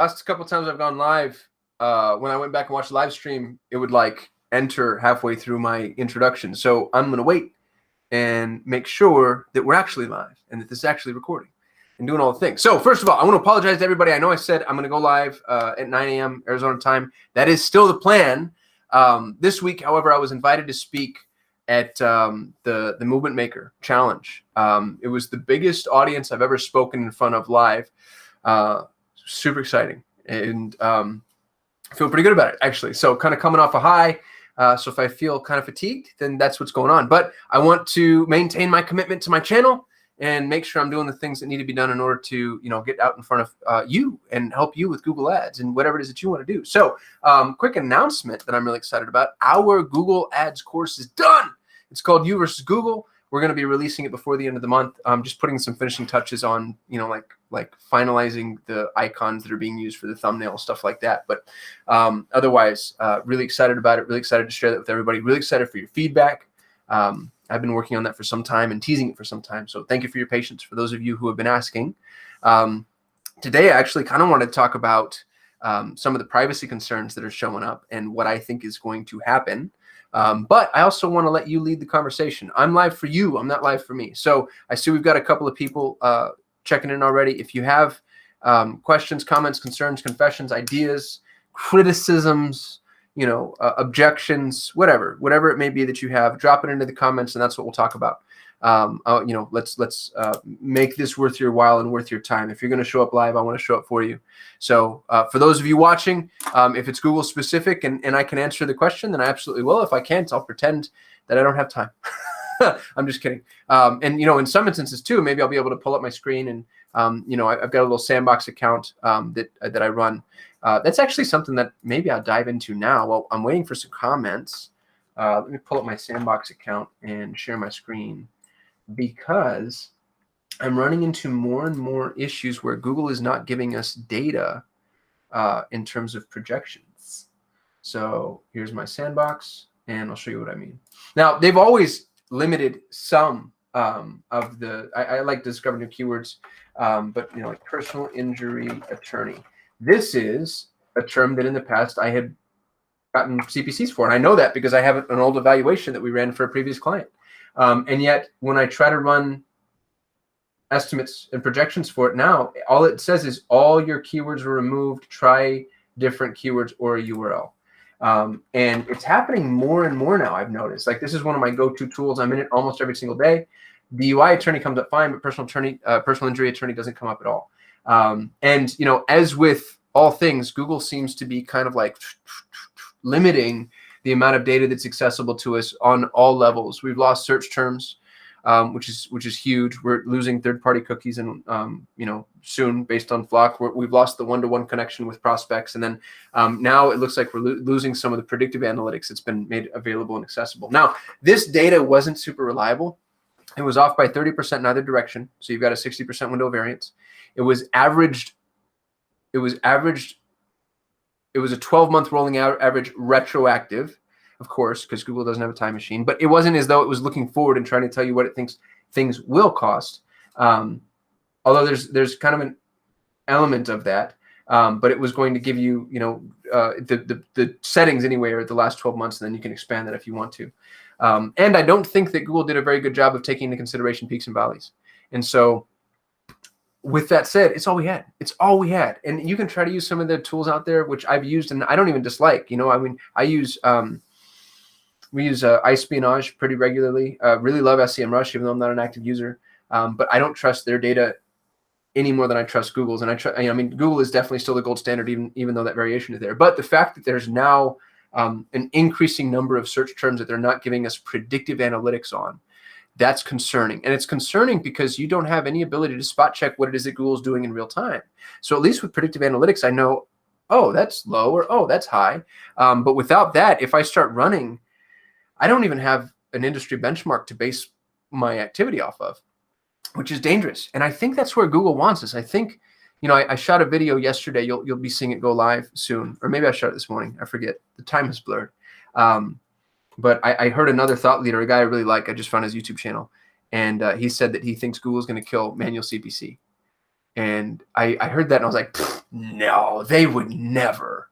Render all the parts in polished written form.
last couple times I've gone live, when I went back and watched the live stream, it would like enter halfway through my introduction. So I'm going to wait and make sure that we're actually live and that this is actually recording and doing all the things. So first of all, I want to apologize to everybody. I know I said I'm going to go live at 9 a.m. Arizona time. That is still the plan. This week, however, I was invited to speak at the Movement Maker Challenge. It was the biggest audience I've ever spoken in front of live. Super exciting, and I feel pretty good about it, actually. So kind of coming off a high. So if I feel kind of fatigued, then that's what's going on. But I want to maintain my commitment to my channel and make sure I'm doing the things that need to be done in order to, get out in front of you and help you with Google Ads and whatever it is that you want to do. So quick announcement that I'm really excited about. Our Google Ads course is done. It's called You versus Google. We're going to be releasing it before the end of the month. I'm just putting some finishing touches on, like finalizing the icons that are being used for the thumbnail, stuff like that. But otherwise, really excited about it. Really excited to share that with everybody. Really excited for your feedback. I've been working on that for some time and teasing it for some time. So thank you for your patience. For those of you who have been asking, today I actually kind of want to talk about some of the privacy concerns that are showing up and what I think is going to happen. But I also want to let you lead the conversation. I'm live for you. I'm not live for me. So I see we've got a couple of people checking in already. If you have questions, comments, concerns, confessions, ideas, criticisms, objections, whatever it may be that you have, drop it into the comments, and that's what we'll talk about. Let's make this worth your while and worth your time. If you're going to show up live, I want to show up for you. So for those of you watching, if it's Google specific and I can answer the question, then I absolutely will. If I can't, I'll pretend that I don't have time. I'm just kidding. And in some instances too, maybe I'll be able to pull up my screen and I've got a little sandbox account that I run. That's actually something that maybe I'll dive into now. Well, I'm waiting for some comments. Let me pull up my sandbox account and share my screen, because I'm running into more and more issues where Google is not giving us data in terms of projections. So here's my sandbox, and I'll show you what I mean. Now, they've always limited some of the, I like to discover new keywords, but like personal injury attorney. This is a term that in the past I had gotten CPCs for, and I know that because I have an old evaluation that we ran for a previous client. And yet when I try to run estimates and projections for it now, all it says is all your keywords were removed, try different keywords or a URL. And it's happening more and more now, I've noticed. Like, this is one of my go-to tools. I'm in it almost every single day. DUI attorney comes up fine, but personal injury attorney doesn't come up at all. And as with all things, Google seems to be kind of like limiting the amount of data that's accessible to us on all levels. We've lost search terms, which is huge. We're losing third-party cookies, and soon, based on Flock, we've lost the one-to-one connection with prospects, and then now it looks like we're losing some of the predictive analytics that's been made available and accessible. Now, this data wasn't super reliable. It was off by 30% in either direction, so you've got a 60% window variance. It was averaged. It was a 12-month rolling average retroactive, of course, because Google doesn't have a time machine. But it wasn't as though it was looking forward and trying to tell you what it thinks things will cost. Although there's kind of an element of that. But it was going to give you, the settings anyway are the last 12 months, and then you can expand that if you want to. And I don't think that Google did a very good job of taking into consideration peaks and valleys. And so, with that said, it's all we had. It's all we had. And you can try to use some of the tools out there, which I've used and I don't even dislike. I use we use iSpionage pretty regularly. Really love SEMrush, even though I'm not an active user. But I don't trust their data any more than I trust Google's. And Google is definitely still the gold standard, even though that variation is there. But the fact that there's now an increasing number of search terms that they're not giving us predictive analytics on, that's concerning. And it's concerning because you don't have any ability to spot check what it is that Google's doing in real time. So at least with predictive analytics, I know, oh, that's low, or oh, that's high. But without that, if I start running, I don't even have an industry benchmark to base my activity off of, which is dangerous. And I think that's where Google wants us. I think, I shot a video yesterday. You'll be seeing it go live soon, or maybe I shot it this morning. I forget. The time has blurred. But I heard another thought leader, a guy I really like. I just found his YouTube channel, and he said that he thinks Google's going to kill manual CPC. And I heard that and I was like, no, they would never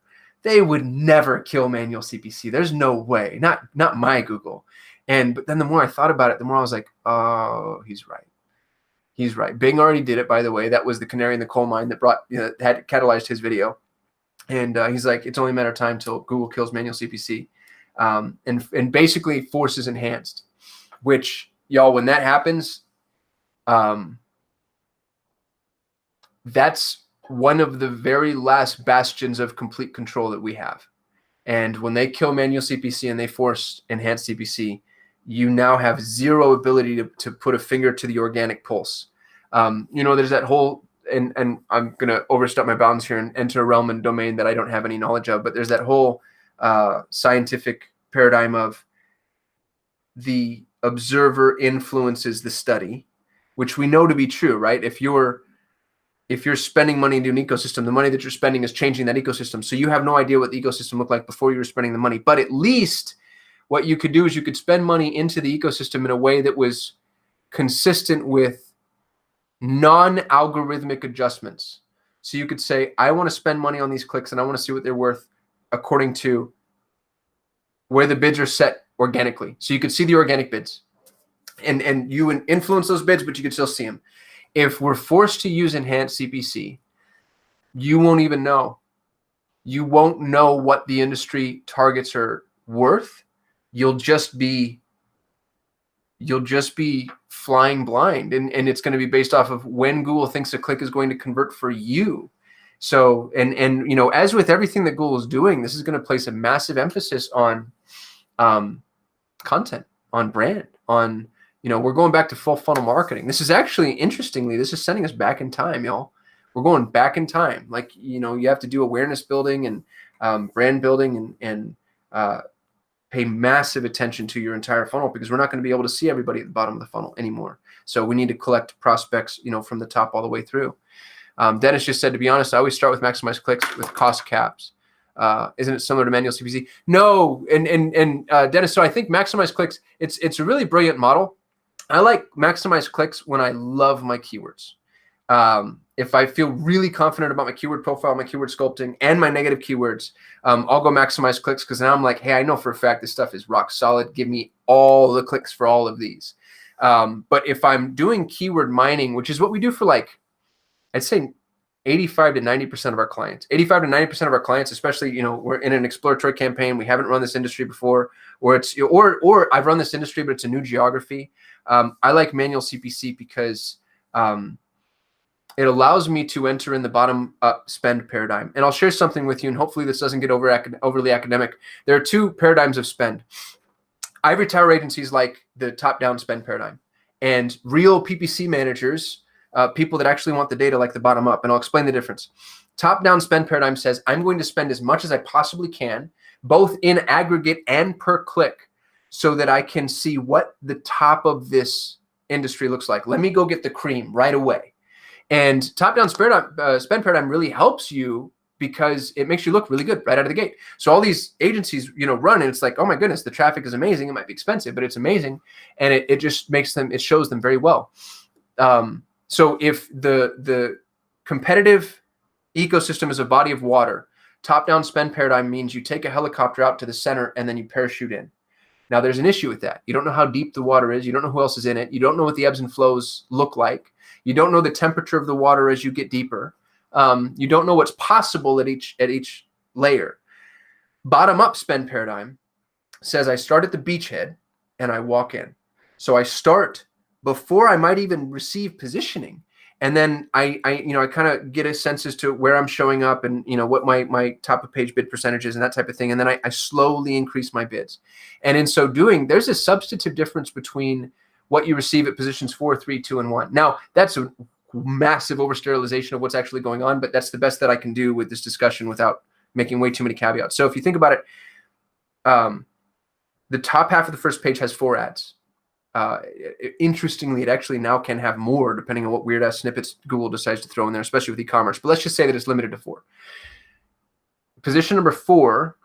kill manual CPC. There's no way, not my Google. But then the more I thought about it, the more I was like, oh, he's right. He's right. Bing already did it, by the way. That was the canary in the coal mine that had catalyzed his video. And he's like, it's only a matter of time till Google kills manual CPC, and basically forces enhanced, which, y'all, when that happens, that's one of the very last bastions of complete control that we have. And when they kill manual CPC and they force enhanced CPC, you now have zero ability to put a finger to the organic pulse. There's that whole, and I'm going to overstep my bounds here and enter a realm and domain that I don't have any knowledge of, but there's that whole scientific paradigm of the observer influences the study, which we know to be true, right? If you're spending money into an ecosystem, the money that you're spending is changing that ecosystem. So you have no idea what the ecosystem looked like before you were spending the money. But at least what you could do is you could spend money into the ecosystem in a way that was consistent with non-algorithmic adjustments. So you could say, I want to spend money on these clicks and I want to see what they're worth according to where the bids are set organically. So you could see the organic bids and you influence those bids, but you could still see them. If we're forced to use enhanced CPC, you won't even know. You won't know what the industry targets are worth. You'll just be flying blind, and it's going to be based off of when Google thinks a click is going to convert for you. So, and as with everything that Google is doing, this is going to place a massive emphasis on content, on brand, on, we're going back to full funnel marketing. This is actually, interestingly, this is sending us back in time, y'all. We're going back in time. Like, you have to do awareness building and brand building and pay massive attention to your entire funnel, because we're not going to be able to see everybody at the bottom of the funnel anymore. So we need to collect prospects, from the top all the way through. Dennis just said, to be honest, I always start with maximize clicks with cost caps. Isn't it similar to manual CPC? No. And Dennis, so I think maximize clicks, it's a really brilliant model. I like maximize clicks when I love my keywords. If I feel really confident about my keyword profile, my keyword sculpting, and my negative keywords, I'll go maximize clicks, because now I'm like, hey, I know for a fact this stuff is rock solid. Give me all the clicks for all of these. But if I'm doing keyword mining, which is what we do for, like, I'd say 85 to 90% of our clients. 85 to 90% of our clients, especially, we're in an exploratory campaign. We haven't run this industry before, or I've run this industry, but it's a new geography. I like manual CPC because it allows me to enter in the bottom up spend paradigm. And I'll share something with you, and hopefully this doesn't get overly academic. There are two paradigms of spend. Ivory tower agencies like the top-down spend paradigm, and real PPC managers, people that actually want the data, like the bottom up. And I'll explain the difference. Top-down spend paradigm says, I'm going to spend as much as I possibly can, both in aggregate and per click, so that I can see what the top of this industry looks like. Let me go get the cream right away. And top-down spend paradigm really helps you, because it makes you look really good right out of the gate. So all these agencies, run, and it's like, oh my goodness, the traffic is amazing. It might be expensive, but it's amazing. And it just makes them, it shows them very well. So if the competitive ecosystem is a body of water, top-down spend paradigm means you take a helicopter out to the center and then you parachute in. Now, there's an issue with that. You don't know how deep the water is. You don't know who else is in it. You don't know what the ebbs and flows look like. You don't know the temperature of the water as you get deeper. You don't know what's possible at each layer. Bottom-up spend paradigm says I start at the beachhead and I walk in. So I start before I might even receive positioning. And then I kind of get a sense as to where I'm showing up and, what my top of page bid percentage is and that type of thing. And then I slowly increase my bids. And in so doing, there's a substantive difference between what you receive at positions 4, 3, 2, and 1. Now, that's a massive oversterilization of what's actually going on, but that's the best that I can do with this discussion without making way too many caveats. So if you think about it, the top half of the first page has 4 ads. Interestingly, it actually now can have more depending on what weird ass snippets Google decides to throw in there, especially with e-commerce. But let's just say that it's limited to 4. Position number 4,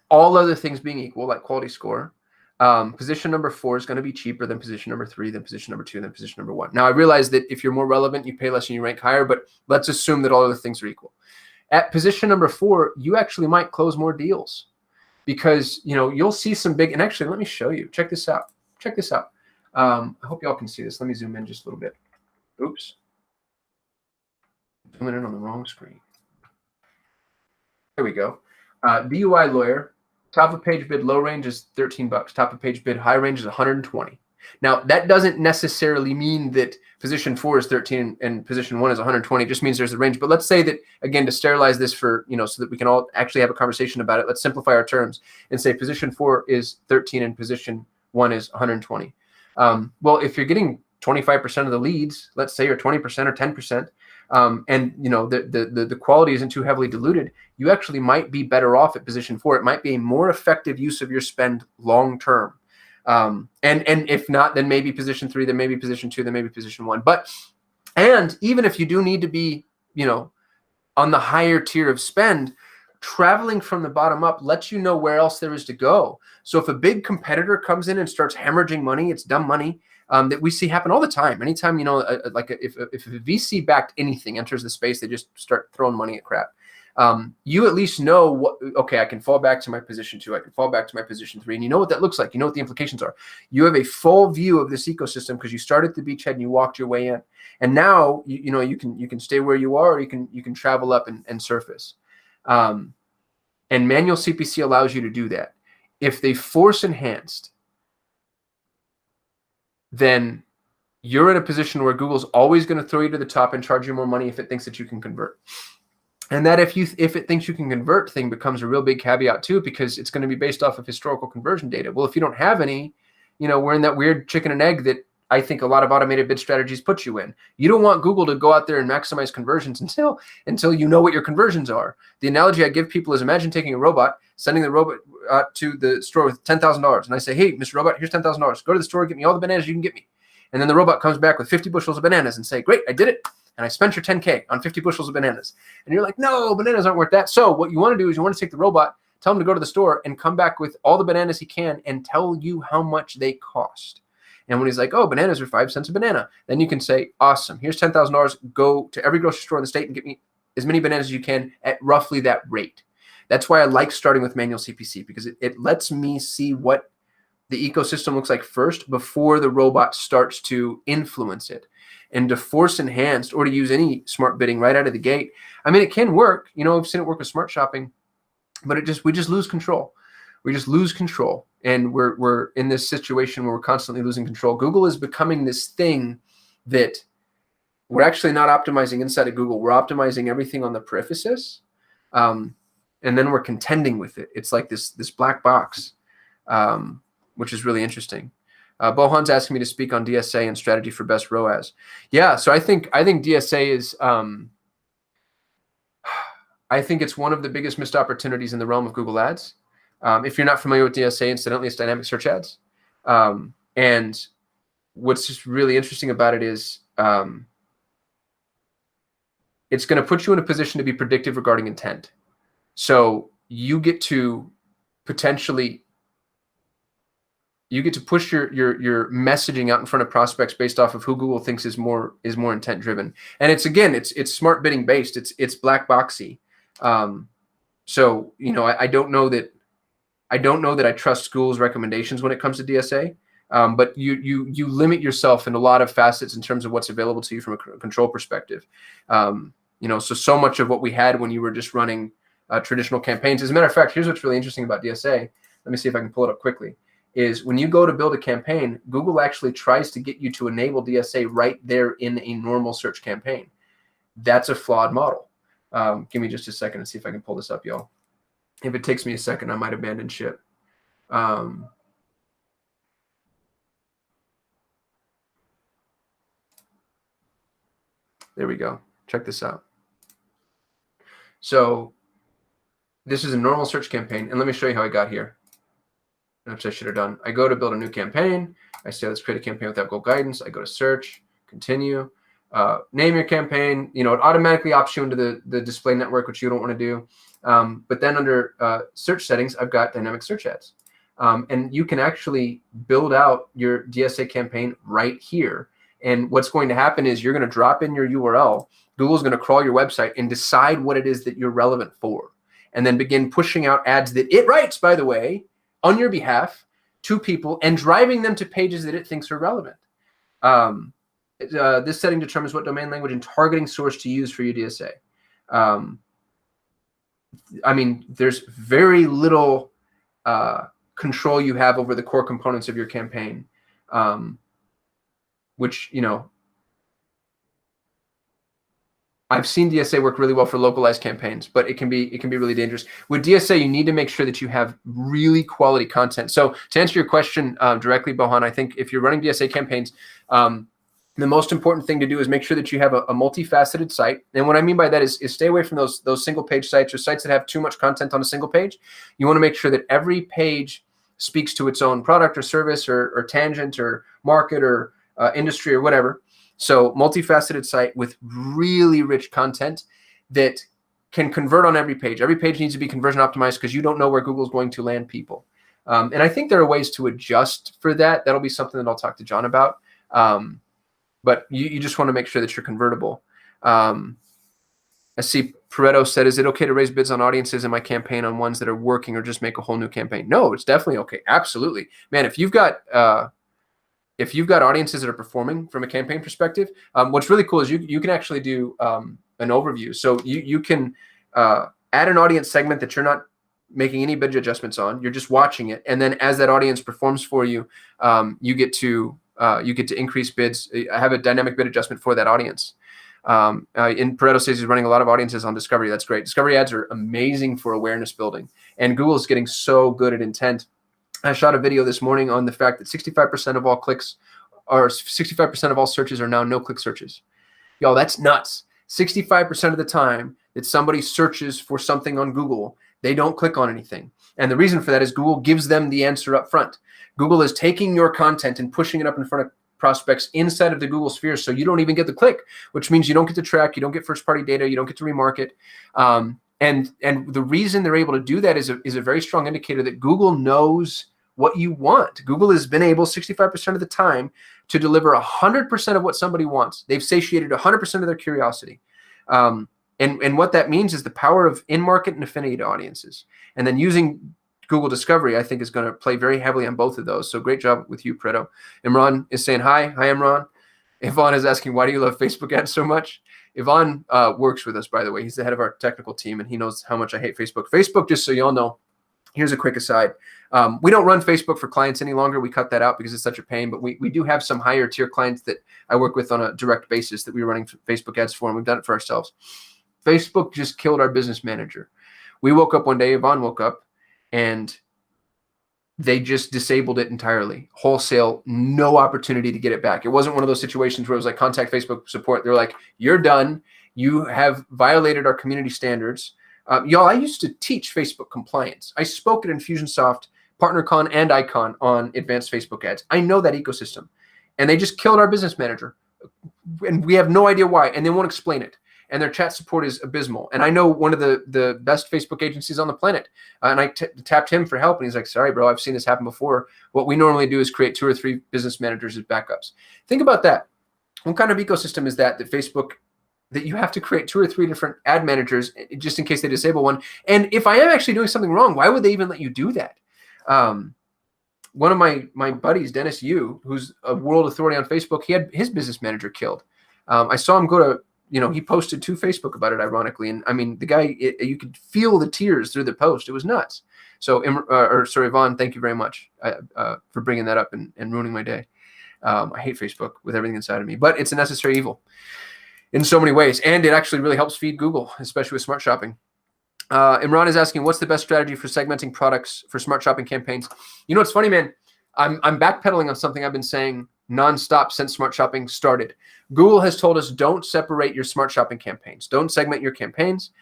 all other things being equal, like quality score, Position number 4 is going to be cheaper than position number 3, then position number 2, then position number 1. Now, I realize that if you're more relevant, you pay less and you rank higher, but let's assume that all other things are equal. At position number 4, you actually might close more deals because, you know, you'll see some big, and actually, let me show you. Check this out. Check this out. I hope y'all can see this. Let me zoom in just a little bit. Oops. Zooming in on the wrong screen. There we go. DUI lawyer. Top of page bid low range is $13. Top of page bid high range is 120. Now, that doesn't necessarily mean that position 4 is 13 and position 1 is 120. It just means there's a range. But let's say that, again, to sterilize this for, you know, so that we can all actually have a conversation about it, let's simplify our terms and say position 4 is 13 and position 1 is 120. Well, if you're getting 25% of the leads, let's say, or 20% or 10%, and you know the quality isn't too heavily diluted, you actually might be better off at position 4. It might be a more effective use of your spend long term. And if not, then maybe position 3, then maybe position 2, then maybe position 1. And even if you do need to be, you know, on the higher tier of spend, traveling from the bottom up lets you know where else there is to go. So if a big competitor comes in and starts hemorrhaging money, it's dumb money. That we see happen all the time. Anytime, you know, if a VC backed anything enters the space, they just start throwing money at crap. You at least know what, okay, I can fall back to my position 2. I can fall back to my position 3. And you know what that looks like. You know what the implications are. You have a full view of this ecosystem because you started at the beachhead and you walked your way in. And now, you know, you can stay where you are, or you can travel up and surface. And manual CPC allows you to do that. If they force enhanced, then you're in a position where Google's always going to throw you to the top and charge you more money if it thinks that you can convert. And that if it thinks you can convert thing becomes a real big caveat too, because it's going to be based off of historical conversion data. Well, if you don't have any, you know, we're in that weird chicken and egg that I think a lot of automated bid strategies put you in. You don't want Google to go out there and maximize conversions until you know what your conversions are. The analogy I give people is, imagine taking a robot, sending the robot to the store with $10,000. And I say, hey, Mr. Robot, here's $10,000. Go to the store, get me all the bananas you can get me. And then the robot comes back with 50 bushels of bananas and say, great, I did it. And I spent your 10K on 50 bushels of bananas. And you're like, no, bananas aren't worth that. So what you want to do is you want to take the robot, tell him to go to the store and come back with all the bananas he can and tell you how much they cost. And when he's like, oh, bananas are 5 cents a banana, then you can say, awesome, here's $10,000. Go to every grocery store in the state and get me as many bananas as you can at roughly that rate. That's why I like starting with manual CPC, because it lets me see what the ecosystem looks like first before the robot starts to influence it. And to force enhanced or to use any smart bidding right out of the gate, I mean, it can work. You know, I've seen it work with smart shopping, but we just lose control. We just lose control. And we're in this situation where we're constantly losing control. Google is becoming this thing that we're actually not optimizing inside of Google. We're optimizing everything on the peripherasis. And then we're contending with it. It's like this black box, which is really interesting. Bohan's asking me to speak on DSA and strategy for best ROAS. Yeah, so I think DSA is I think it's one of the biggest missed opportunities in the realm of Google Ads. If you're not familiar with DSA, incidentally, it's dynamic search ads. And what's just really interesting about it is it's going to put you in a position to be predictive regarding intent. So you get to potentially push your messaging out in front of prospects based off of who Google thinks is more intent driven. And it's smart bidding based. It's black boxy. So, you know, I don't know that I trust Google's recommendations when it comes to DSA. But you limit yourself in a lot of facets in terms of what's available to you from a control perspective. You know, so much of what we had when you were just running traditional campaigns. As a matter of fact, here's what's really interesting about DSA. Let me see if I can pull it up quickly. Is when you go to build a campaign, Google actually tries to get you to enable DSA right there in a normal search campaign. That's a flawed model. Give me just a second to see if I can pull this up, y'all. If it takes me a second, I might abandon ship. There we go. Check this out. So this is a normal search campaign. And let me show you how I got here. Which I should have done. I go to build a new campaign. I say, let's create a campaign without Google guidance. I go to search, continue, name your campaign. You know, it automatically opts you into the display network, which you don't want to do. But then under search settings, I've got dynamic search ads. And you can actually build out your DSA campaign right here. And what's going to happen is you're going to drop in your URL. Google's going to crawl your website and decide what it is that you're relevant for, and then begin pushing out ads that it writes, by the way, on your behalf to people and driving them to pages that it thinks are relevant. This setting determines what domain language and targeting source to use for your DSA. I mean, there's very little control you have over the core components of your campaign, which, you know, I've seen DSA work really well for localized campaigns, but it can be really dangerous. With DSA, you need to make sure that you have really quality content. So to answer your question directly, Bohan, I think if you're running DSA campaigns, the most important thing to do is make sure that you have a multifaceted site. And what I mean by that is stay away from those single page sites or sites that have too much content on a single page. You want to make sure that every page speaks to its own product or service or tangent or market or industry or whatever. So multifaceted site with really rich content that can convert on every page. Every page needs to be conversion optimized because you don't know where Google's going to land people. And I think there are ways to adjust for that. That'll be something that I'll talk to John about. But you just want to make sure that you're convertible. I see Pareto said, is it okay to raise bids on audiences in my campaign on ones that are working or just make a whole new campaign? No, it's definitely okay. Absolutely. Man, if you've got audiences that are performing from a campaign perspective, what's really cool is you can actually do an overview. So you can add an audience segment that you're not making any bid adjustments on. You're just watching it. And then as that audience performs for you, you get to increase bids. I have a dynamic bid adjustment for that audience. In Pareto says he's running a lot of audiences on Discovery. That's great. Discovery ads are amazing for awareness building. And Google is getting so good at intent. I shot a video this morning on the fact that 65% of all clicks or 65% of all searches are now no-click searches. Y'all, that's nuts. 65% of the time that somebody searches for something on Google, they don't click on anything. And the reason for that is Google gives them the answer up front. Google is taking your content and pushing it up in front of prospects inside of the Google sphere, so you don't even get the click, which means you don't get to track, you don't get first-party data, you don't get to remarket. And the reason they're able to do that is a very strong indicator that Google knows what you want. Google has been able 65% of the time to deliver 100% of what somebody wants. They've satiated 100% of their curiosity. And what that means is the power of in-market and affinity to audiences. And then using Google Discovery, I think, is going to play very heavily on both of those. So great job with you, Pareto. Imran is saying hi. Hi, Imran. Yvonne is asking, why do you love Facebook ads so much? Yvonne works with us, by the way. He's the head of our technical team, and he knows how much I hate Facebook. Facebook, just so y'all know, here's a quick aside. We don't run Facebook for clients any longer. We cut that out because it's such a pain, but we do have some higher tier clients that I work with on a direct basis that we're running Facebook ads for, and we've done it for ourselves. Facebook just killed our business manager. We woke up one day, Yvonne woke up, and they just disabled it entirely, wholesale, no opportunity to get it back. It wasn't one of those situations where it was like contact Facebook support. They're like, you're done. You have violated our community standards. Y'all, I used to teach Facebook compliance. I spoke at Infusionsoft, PartnerCon, and ICON on advanced Facebook ads. I know that ecosystem. And they just killed our business manager. And we have no idea why. And they won't explain it. And their chat support is abysmal. And I know one of the best Facebook agencies on the planet. And I tapped him for help. And he's like, sorry, bro, I've seen this happen before. What we normally do is create 2 or 3 business managers as backups. Think about that. What kind of ecosystem is that Facebook, that you have to create 2 or 3 different ad managers just in case they disable one? And if I am actually doing something wrong, why would they even let you do that? One of my buddies, Dennis Yu, who's a world authority on Facebook, he had his business manager killed. I saw him go to, he posted to Facebook about it, ironically. And I mean, the guy, you could feel the tears through the post. It was nuts. So, Yvonne, thank you very much for bringing that up and ruining my day. I hate Facebook with everything inside of me, but it's a necessary evil in so many ways. And it actually really helps feed Google, especially with smart shopping. Imran is asking, what's the best strategy for segmenting products for smart shopping campaigns? You know, it's funny, man. I'm backpedaling on something I've been saying nonstop since smart shopping started. Google has told us, don't separate your smart shopping campaigns. Don't segment your campaigns.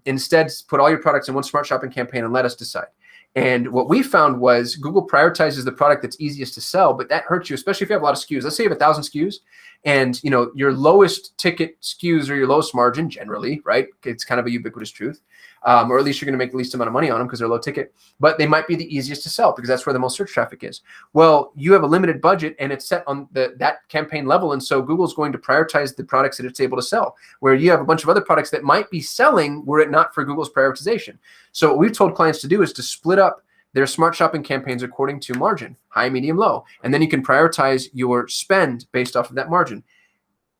Instead, put all your products in one smart shopping campaign and let us decide. And what we found was Google prioritizes the product that's easiest to sell, but that hurts you, especially if you have a lot of SKUs. Let's say you have 1,000 SKUs, and your lowest ticket SKUs are your lowest margin generally, right? It's kind of a ubiquitous truth. or at least you're going to make the least amount of money on them because they're low ticket, but they might be the easiest to sell because that's where the most search traffic is. Well, you have a limited budget and it's set on that campaign level. And so Google's going to prioritize the products that it's able to sell, where you have a bunch of other products that might be selling were it not for Google's prioritization. So what we've told clients to do is to split up their smart shopping campaigns according to margin, high, medium, low. And then you can prioritize your spend based off of that margin.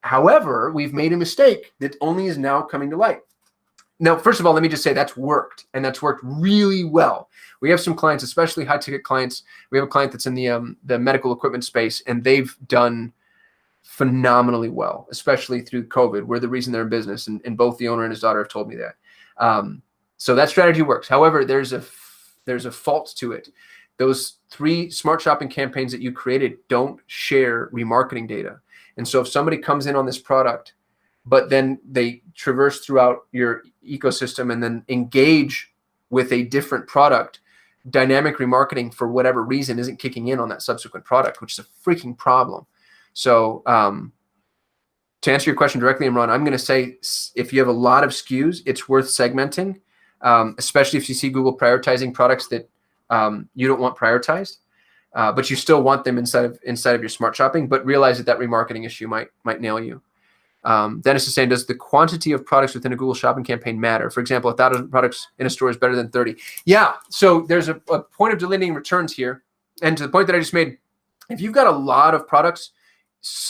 However, we've made a mistake that only is now coming to light. Now, first of all, let me just say that's worked, and that's worked really well. We have some clients, especially high-ticket clients. We have a client that's in the medical equipment space, and they've done phenomenally well, especially through COVID. We're the reason they're in business, and both the owner and his daughter have told me that. So that strategy works. However, there's a fault to it. Those 3 smart shopping campaigns that you created don't share remarketing data. And so if somebody comes in on this product, but then they traverse throughout your ecosystem and then engage with a different product, dynamic remarketing for whatever reason isn't kicking in on that subsequent product, which is a freaking problem. So to answer your question directly, Imran, I'm going to say if you have a lot of SKUs, it's worth segmenting, especially if you see Google prioritizing products that you don't want prioritized. But you still want them inside of your smart shopping, but realize that remarketing issue might nail you. Dennis is saying, does the quantity of products within a Google shopping campaign matter? For example, 1,000 products in a store is better than 30. Yeah, so there's a point of delineating returns here. And to the point that I just made, if you've got a lot of products,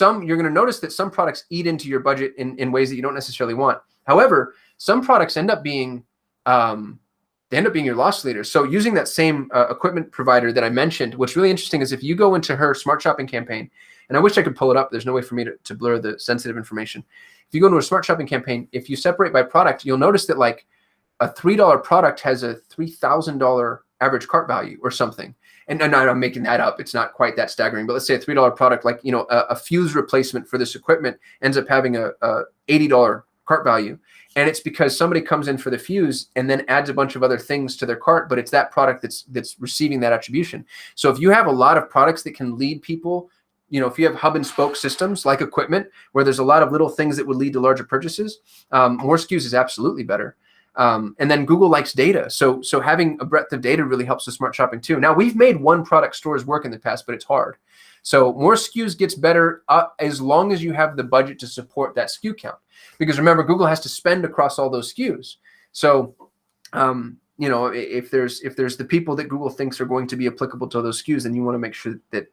you're going to notice that some products eat into your budget in ways that you don't necessarily want. However, some products end up being your loss leaders. So using that same equipment provider that I mentioned, what's really interesting is if you go into her smart shopping campaign, and I wish I could pull it up. There's no way for me to blur the sensitive information. If you go into a smart shopping campaign, if you separate by product, you'll notice that like a $3 product has a $3,000 average cart value or something. And I'm making that up. It's not quite that staggering, but let's say a $3 product, like, a fuse replacement for this equipment ends up having a $80 cart value. And it's because somebody comes in for the fuse and then adds a bunch of other things to their cart, but it's that product that's receiving that attribution. So if you have a lot of products that can lead people, if you have hub and spoke systems like equipment, where there's a lot of little things that would lead to larger purchases, more SKUs is absolutely better. And then Google likes data. So having a breadth of data really helps with smart shopping too. Now, we've made one product stores work in the past, but it's hard. So more SKUs gets better as long as you have the budget to support that SKU count. Because remember, Google has to spend across all those SKUs. So, if there's the people that Google thinks are going to be applicable to those SKUs, then you want to make sure that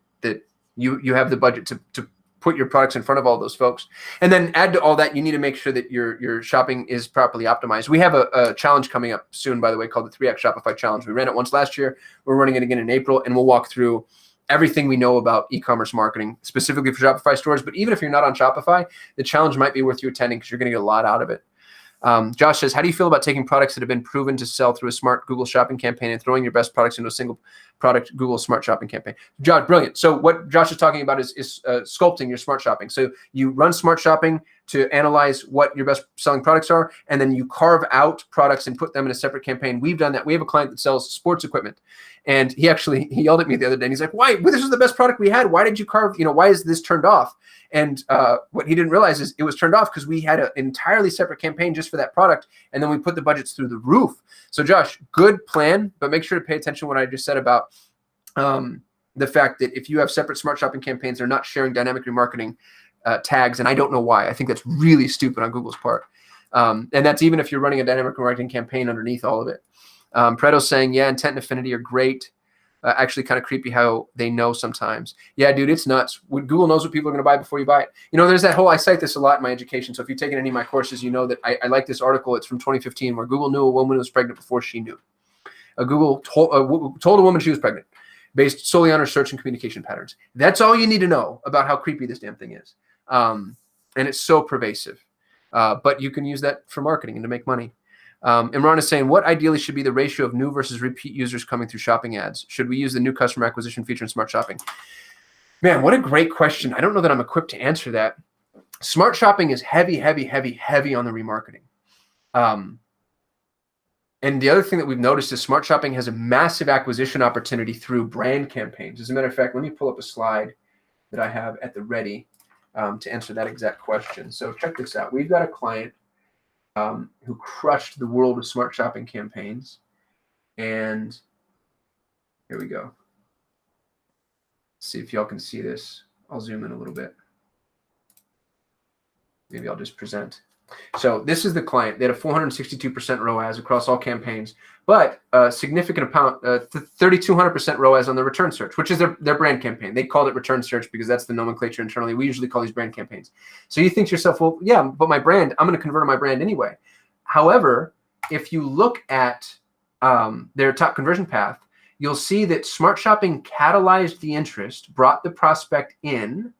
you have the budget to put your products in front of all those folks. And then add to all that, you need to make sure that your shopping is properly optimized. We have a challenge coming up soon, by the way, called the 3X Shopify Challenge. We ran it once last year. We're running it again in April, and we'll walk through everything we know about e-commerce marketing, specifically for Shopify stores. But even if you're not on Shopify, the challenge might be worth you attending because you're going to get a lot out of it. Josh says, how do you feel about taking products that have been proven to sell through a smart Google shopping campaign and throwing your best products into a single product Google smart shopping campaign? Josh, brilliant. So what Josh is talking about is sculpting your smart shopping. So you run smart shopping to analyze what your best selling products are, and then you carve out products and put them in a separate campaign. We've done that. We have a client that sells sports equipment, and he yelled at me the other day, and he's like, why? Well, this is the best product we had. Why did you carve, why is this turned off? And what he didn't realize is it was turned off because we had an entirely separate campaign just for that product, and then we put the budgets through the roof. So Josh, good plan, but make sure to pay attention to what I just said about the fact that if you have separate smart shopping campaigns, they're not sharing dynamic remarketing tags, and I don't know why. I think that's really stupid on Google's part. And that's even if you're running a dynamic remarketing campaign underneath all of it. Preto's saying, yeah, intent and affinity are great. Actually kind of creepy how they know sometimes. Yeah, dude, it's nuts. Google knows what people are going to buy before you buy it. There's that whole, I cite this a lot in my education. So if you've taken any of my courses, you know that I like this article. It's from 2015 where Google knew a woman was pregnant before she knew. Google told a woman she was pregnant based solely on her search and communication patterns. That's all you need to know about how creepy this damn thing is. And it's so pervasive. But you can use that for marketing and to make money. Imran is saying, what ideally should be the ratio of new versus repeat users coming through shopping ads? Should we use the new customer acquisition feature in smart shopping? Man, what a great question. I don't know that I'm equipped to answer that. Smart shopping is heavy on the remarketing. And the other thing that we've noticed is smart shopping has a massive acquisition opportunity through brand campaigns. As a matter of fact, let me pull up a slide that I have at the ready to answer that exact question. So check this out. We've got a client who crushed the world of smart shopping campaigns. And here we go. See if y'all can see this. I'll zoom in a little bit. Maybe I'll just present. So this is the client. They had a 462% ROAS across all campaigns, but a significant amount, 3,200% ROAS on the return search, which is their brand campaign. They called it return search because that's the nomenclature internally. We usually call these brand campaigns. So you think to yourself, well, yeah, but my brand, I'm going to convert on my brand anyway. However, if you look at their top conversion path, you'll see that smart shopping catalyzed the interest, brought the prospect in,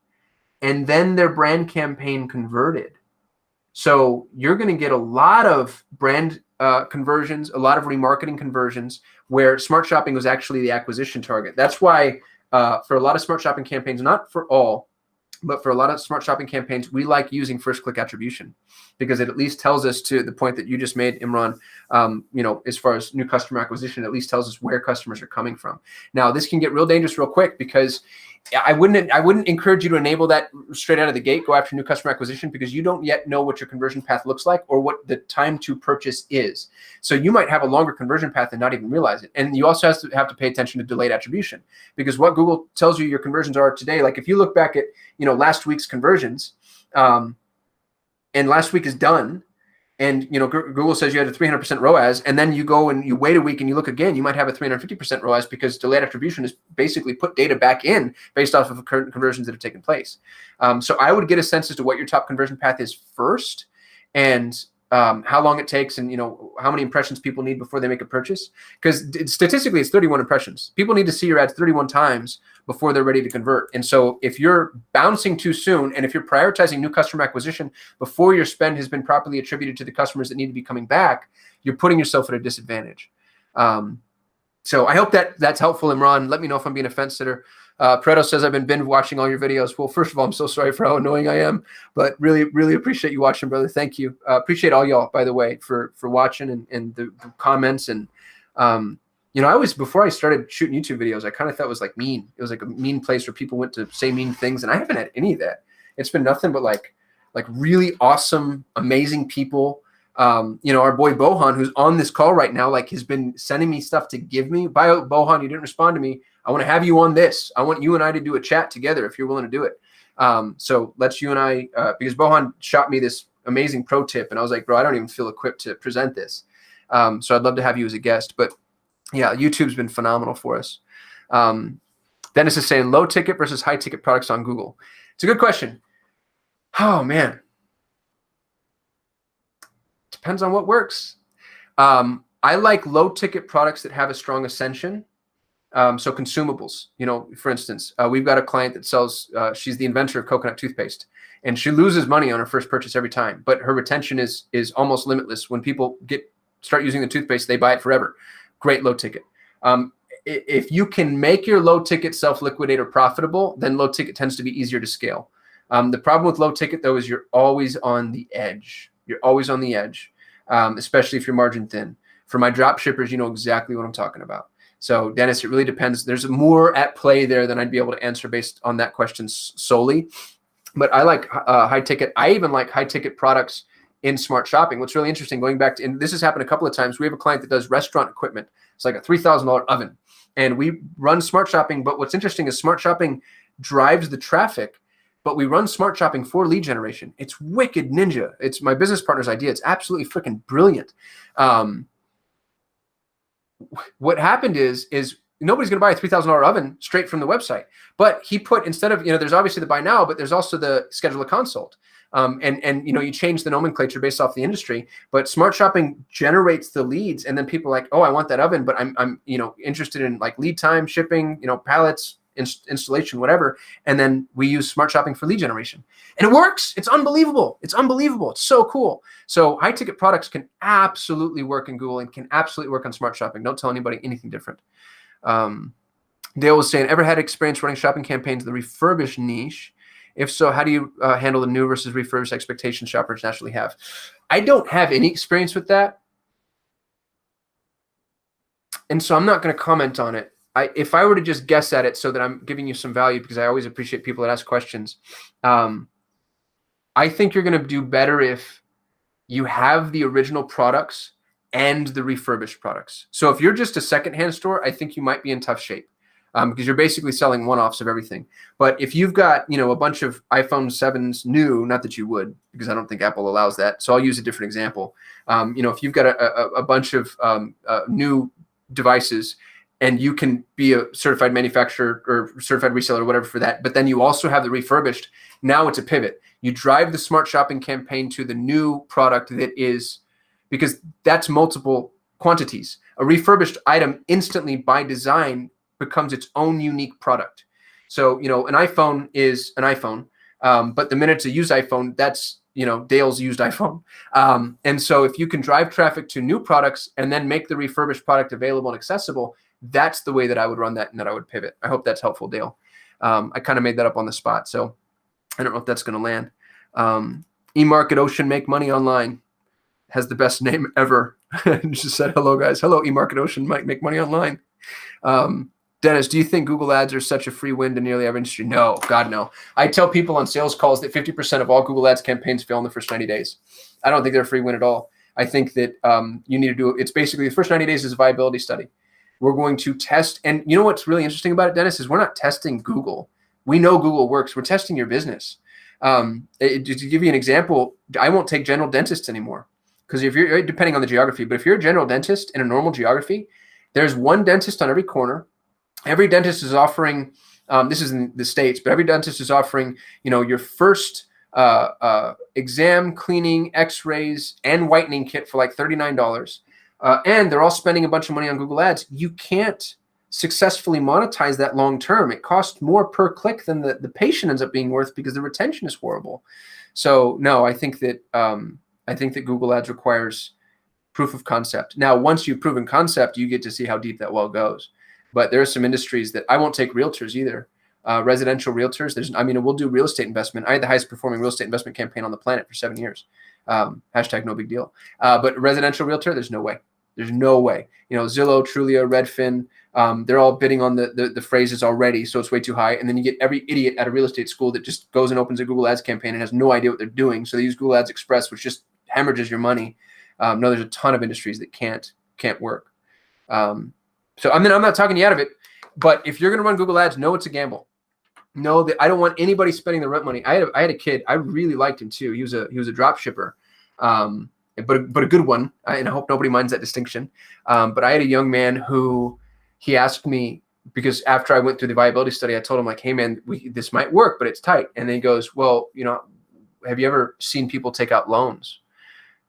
and then their brand campaign converted. So you're going to get a lot of brand conversions, a lot of remarketing conversions where smart shopping was actually the acquisition target. That's why for a lot of smart shopping campaigns, not for all, but for a lot of smart shopping campaigns, we like using first click attribution because it at least tells us, to the point that you just made, Imran, as far as new customer acquisition, it at least tells us where customers are coming from. Now, this can get real dangerous real quick because I wouldn't encourage you to enable that straight out of the gate, go after new customer acquisition, because you don't yet know what your conversion path looks like or what the time to purchase is. So you might have a longer conversion path and not even realize it. And you also have to pay attention to delayed attribution, because what Google tells you your conversions are today, like if you look back at last week's conversions, and last week is done, and Google says you had a 300% ROAS, and then you go and you wait a week and you look again, you might have a 350% ROAS because delayed attribution is basically put data back in based off of current conversions that have taken place. So I would get a sense as to what your top conversion path is first, and how long it takes, and how many impressions people need before they make a purchase. Because statistically, it's 31 impressions. People need to see your ads 31 times before they're ready to convert. And so if you're bouncing too soon, and if you're prioritizing new customer acquisition before your spend has been properly attributed to the customers that need to be coming back, you're putting yourself at a disadvantage. So I hope that's helpful, Imran. Let me know if I'm being a fence sitter. Pareto says, I've been binge watching all your videos. Well, first of all, I'm so sorry for how annoying I am, but really, really appreciate you watching, brother. Thank you. Appreciate all y'all, by the way, for watching and the comments. And, I always, before I started shooting YouTube videos, I kind of thought it was like mean. It was like a mean place where people went to say mean things. And I haven't had any of that. It's been nothing but like really awesome, amazing people. Our boy Bohan, who's on this call right now, has been sending me stuff to give me. Bohan, you didn't respond to me. I want to have you on this. I want you and I to do a chat together if you're willing to do it. So let's you and I, because Bohan shot me this amazing pro tip, and I was like, bro, I don't even feel equipped to present this. So I'd love to have you as a guest. But yeah, YouTube's been phenomenal for us. Dennis is saying low ticket versus high ticket products on Google. It's a good question. Oh man. Depends on what works. I like low ticket products that have a strong ascension. So consumables, for instance, we've got a client that sells, she's the inventor of coconut toothpaste, and she loses money on her first purchase every time, but her retention is almost limitless. When people start using the toothpaste, they buy it forever. Great low ticket. If you can make your low ticket self-liquidator profitable, then low ticket tends to be easier to scale. The problem with low ticket though, is you're always on the edge. You're always on the edge, especially if you're margin thin. For my drop shippers, you know exactly what I'm talking about. So Dennis, it really depends. There's more at play there than I'd be able to answer based on that question solely. But I like high ticket. I even like high ticket products in smart shopping. What's really interesting, going back to, and this has happened a couple of times, we have a client that does restaurant equipment. It's like a $3,000 oven, and we run smart shopping. But what's interesting is smart shopping drives the traffic, but we run smart shopping for lead generation. It's wicked ninja. It's my business partner's idea. It's absolutely freaking brilliant. What happened is nobody's going to buy a $3,000 oven straight from the website. But he put, instead of, there's obviously the buy now, but there's also the schedule a consult. And you change the nomenclature based off the industry, but smart shopping generates the leads, and then people are like, oh, I want that oven, but I'm interested in like lead time, shipping, pallets, installation, whatever. And then we use smart shopping for lead generation, and it works. It's unbelievable. It's unbelievable. It's so cool. So high ticket products can absolutely work in Google and can absolutely work on smart shopping. Don't tell anybody anything different. Dale was saying, ever had experience running shopping campaigns in the refurbished niche? If so, how do you handle the new versus refurbished expectations shoppers naturally have? I don't have any experience with that, and so I'm not going to comment on it. If I were to just guess at it so that I'm giving you some value, because I always appreciate people that ask questions, I think you're going to do better if you have the original products and the refurbished products. So if you're just a secondhand store, I think you might be in tough shape, because you're basically selling one-offs of everything. But if you've got, a bunch of iPhone 7s new, not that you would, because I don't think Apple allows that. So I'll use a different example. If you've got a bunch of new devices, and you can be a certified manufacturer or certified reseller or whatever for that, but then you also have the refurbished, now it's a pivot. You drive the smart shopping campaign to the new product that is, because that's multiple quantities. A refurbished item instantly by design becomes its own unique product. So, an iPhone is an iPhone, but the minute it's a used iPhone, that's, Dale's used iPhone. And so if you can drive traffic to new products and then make the refurbished product available and accessible, that's the way that I would run that and that I would pivot. I hope that's helpful, Dale. I kind of made that up on the spot, so I don't know if that's going to land. eMarket Ocean, make money online. Has the best name ever. Just said, hello, guys. Hello, eMarket Ocean, might make money online. Dennis, do you think Google ads are such a free win to nearly every industry? No, God, no. I tell people on sales calls that 50% of all Google ads campaigns fail in the first 90 days. I don't think they're a free win at all. I think that you need to do, it's basically the first 90 days is a viability study. We're going to test, and you know what's really interesting about it, Dennis, is we're not testing Google. We know Google works. We're testing your business. To give you an example, I won't take general dentists anymore, because if you're, depending on the geography, but if you're a general dentist in a normal geography, there's one dentist on every corner. Every dentist is offering, this is in the States, but every dentist is offering, your first exam, cleaning, x-rays, and whitening kit for like $39. And they're all spending a bunch of money on Google ads. You can't successfully monetize that long term. It costs more per click than the patient ends up being worth, because the retention is horrible. So no, I think that Google ads requires proof of concept. Now, once you've proven concept, you get to see how deep that well goes. But there are some industries that I won't take. Realtors either. Residential realtors. We'll do real estate investment. I had the highest performing real estate investment campaign on the planet for 7 years. Hashtag no big deal. But residential realtor, there's no way. There's no way. Zillow, Trulia, Redfin, they're all bidding on the phrases already, so it's way too high. And then you get every idiot at a real estate school that just goes and opens a Google Ads campaign and has no idea what they're doing. So they use Google Ads Express, which just hemorrhages your money. No, there's a ton of industries that can't work. So I'm not talking you out of it, but if you're going to run Google Ads, know it's a gamble. Know that I don't want anybody spending the rent money. I had a kid, I really liked him too. He was a drop shipper. But a good one, and I hope nobody minds that distinction. But I had a young man who, he asked me, because after I went through the viability study, I told him, like, hey man, this might work, but it's tight. And then he goes, well, have you ever seen people take out loans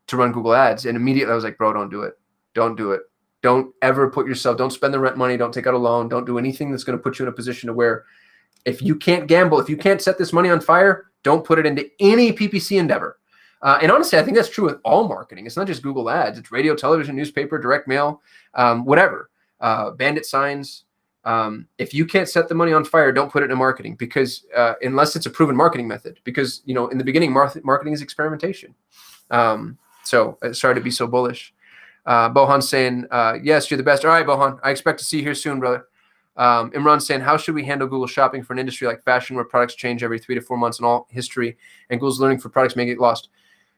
to run Google ads? And immediately I was like, bro, don't do it. Don't do it. Don't ever don't spend the rent money. Don't take out a loan. Don't do anything that's going to put you in a position to where, if you can't gamble, if you can't set this money on fire, don't put it into any PPC endeavor. And honestly, I think that's true with all marketing. It's not just Google ads. It's radio, television, newspaper, direct mail, whatever, bandit signs. If you can't set the money on fire, don't put it in marketing, because unless it's a proven marketing method, because, in the beginning, marketing is experimentation. So sorry to be so bullish. Bohan's saying, yes, you're the best. All right, Bohan, I expect to see you here soon, brother. Imran's saying, how should we handle Google shopping for an industry like fashion, where products change every 3 to 4 months in all history, and Google's learning for products may get lost?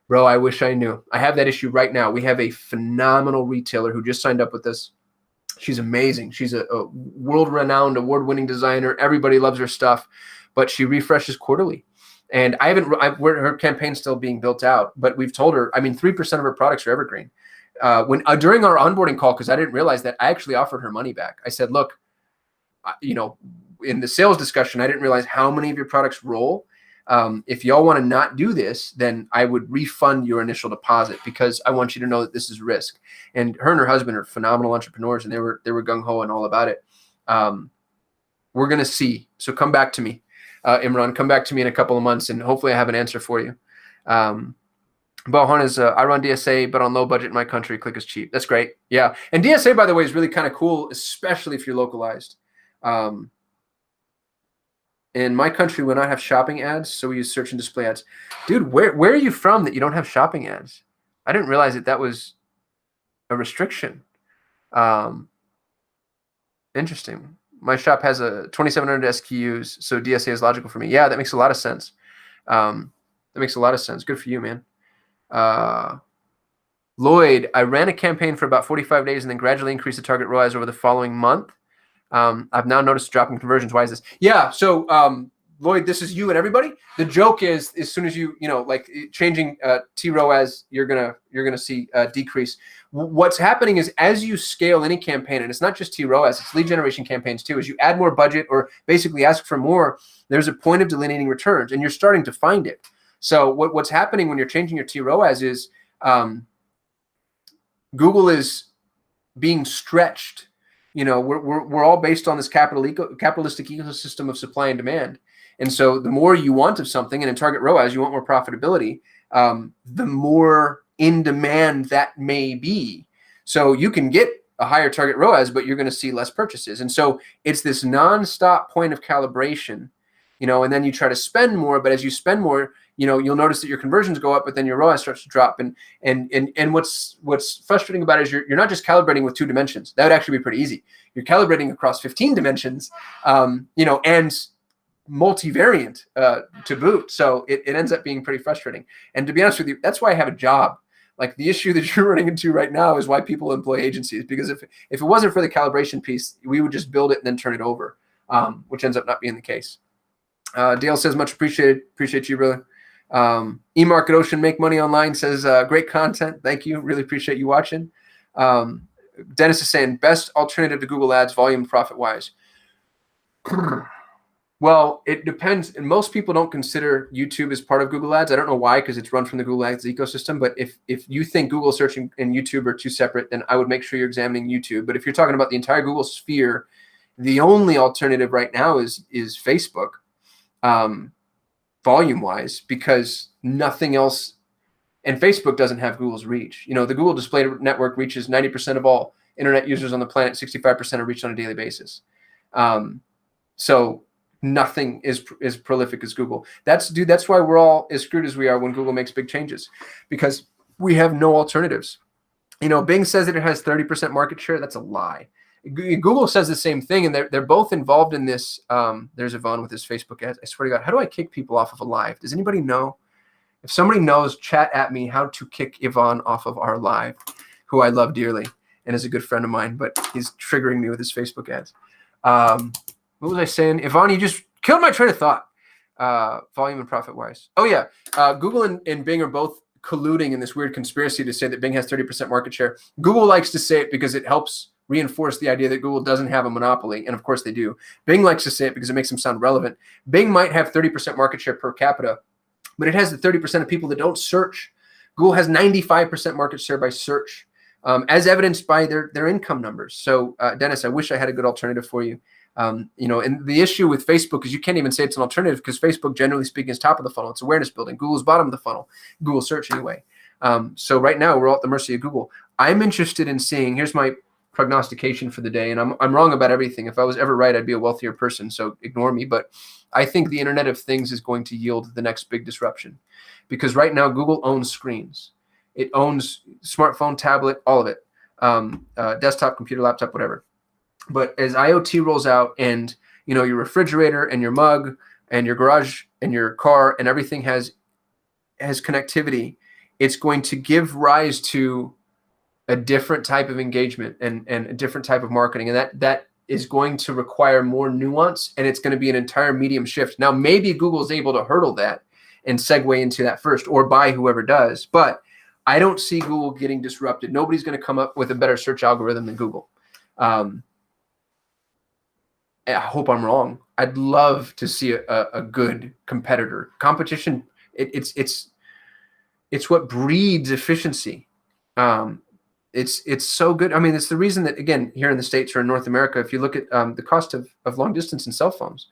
Bro, I wish I knew. I have that issue right now. We have a phenomenal retailer who just signed up with us. She's amazing. She's a world-renowned, award-winning designer. Everybody loves her stuff, but she refreshes quarterly. And her campaign's still being built out, but we've told her, 3% of her products are evergreen. During our onboarding call, because I didn't realize that, I actually offered her money back. I said, look, in the sales discussion, I didn't realize how many of your products roll. If y'all want to not do this, then I would refund your initial deposit, because I want you to know that this is risk. And her husband are phenomenal entrepreneurs, and they were gung-ho and all about it. We're going to see. So come back to me, Imran. Come back to me in a couple of months, and hopefully I have an answer for you. Bohan is, I run DSA, but on low budget in my country, click is cheap. That's great. Yeah. And DSA, by the way, is really kind of cool, especially if you're localized. In my country, we don't have shopping ads, so we use search and display ads. Dude, where are you from that you don't have shopping ads? I didn't realize that was a restriction. Interesting. My shop has a 2,700 SKUs, so DSA is logical for me. Yeah, that makes a lot of sense. That makes a lot of sense. Good for you, man. Lloyd, I ran a campaign for about 45 days and then gradually increased the target ROAS over the following month. I've now noticed a drop in conversions. Why is this? Yeah. So, Lloyd, this is you and everybody. The joke is, as soon as you know, like changing TROAS, you're gonna see a decrease. What's happening is as you scale any campaign, and it's not just TROAS, it's lead generation campaigns too. As you add more budget or basically ask for more, there's a point of delineating returns, and you're starting to find it. So what's happening when you're changing your TROAS is Google is being stretched. You know, we're all based on this capitalistic ecosystem of supply and demand. And so the more you want of something, and in target ROAS, you want more profitability, the more in demand that may be. So you can get a higher target ROAS, but you're going to see less purchases. And so it's this nonstop point of calibration, you know, and then you try to spend more, but as you spend more, you know, you'll notice that your conversions go up, but then your ROAS starts to drop. And what's frustrating about it is you're not just calibrating with 2 dimensions. That would actually be pretty easy. You're calibrating across 15 dimensions, you know, and multivariant to boot. So it ends up being pretty frustrating. And to be honest with you, that's why I have a job. Like the issue that you're running into right now is why people employ agencies, because if it wasn't for the calibration piece, we would just build it and then turn it over, which ends up not being the case. Dale says, much appreciated. Appreciate you, brother. eMarket Ocean, make money online, says great content. Thank you. Really appreciate you watching. Dennis is saying best alternative to Google Ads, volume, profit wise. Well, it depends. And most people don't consider YouTube as part of Google Ads. I don't know why, because it's run from the Google Ads ecosystem. But if you think Google search and YouTube are two separate, then I would make sure you're examining YouTube. But if you're talking about the entire Google sphere, the only alternative right now is Facebook, volume-wise, because nothing else. And Facebook doesn't have Google's reach. You know, the Google Display Network reaches 90% of all internet users on the planet. 65% are reached on a daily basis. So nothing is prolific as Google. That's why we're all as screwed as we are when Google makes big changes, because we have no alternatives. You know, Bing says that it has 30% market share. That's a lie. Google says the same thing, and they're both involved in this. There's Yvonne with his Facebook ads. I swear to God, how do I kick people off of a live? Does anybody know? If somebody knows, chat at me how to kick Yvonne off of our live, who I love dearly and is a good friend of mine, but he's triggering me with his Facebook ads. What was I saying? Yvonne, you just killed my train of thought. Volume and profit wise. Oh yeah. Google and Bing are both colluding in this weird conspiracy to say that Bing has 30% market share. Google likes to say it because it helps reinforce the idea that Google doesn't have a monopoly. And of course they do. Bing likes to say it because it makes them sound relevant. Bing might have 30% market share per capita, but it has the 30% of people that don't search. Google has 95% market share by search, as evidenced by their income numbers. So Dennis, I wish I had a good alternative for you. You know, and the issue with Facebook is you can't even say it's an alternative, because Facebook, generally speaking, is top of the funnel. It's awareness building. Google's bottom of the funnel. Google search anyway. So right now we're all at the mercy of Google. I'm interested in seeing, here's my prognostication for the day, and I'm wrong about everything. If I was ever right, I'd be a wealthier person, so ignore me. But I think the Internet of Things is going to yield the next big disruption, because right now Google owns screens. It owns smartphone, tablet, all of it, desktop, computer, laptop, whatever. But as IoT rolls out, and you know, your refrigerator and your mug and your garage and your car and everything has connectivity, it's going to give rise to a different type of engagement and a different type of marketing, and that is going to require more nuance, and it's going to be an entire medium shift. Now, maybe Google's able to hurdle that and segue into that first, or buy whoever does, but I don't see Google getting disrupted. Nobody's going to come up with a better search algorithm than Google. I hope I'm wrong. I'd love to see a good competitor. Competition, it's what breeds efficiency. It's so good. I mean, it's the reason that, again, here in the States or in North America, if you look at the cost of long distance and cell phones,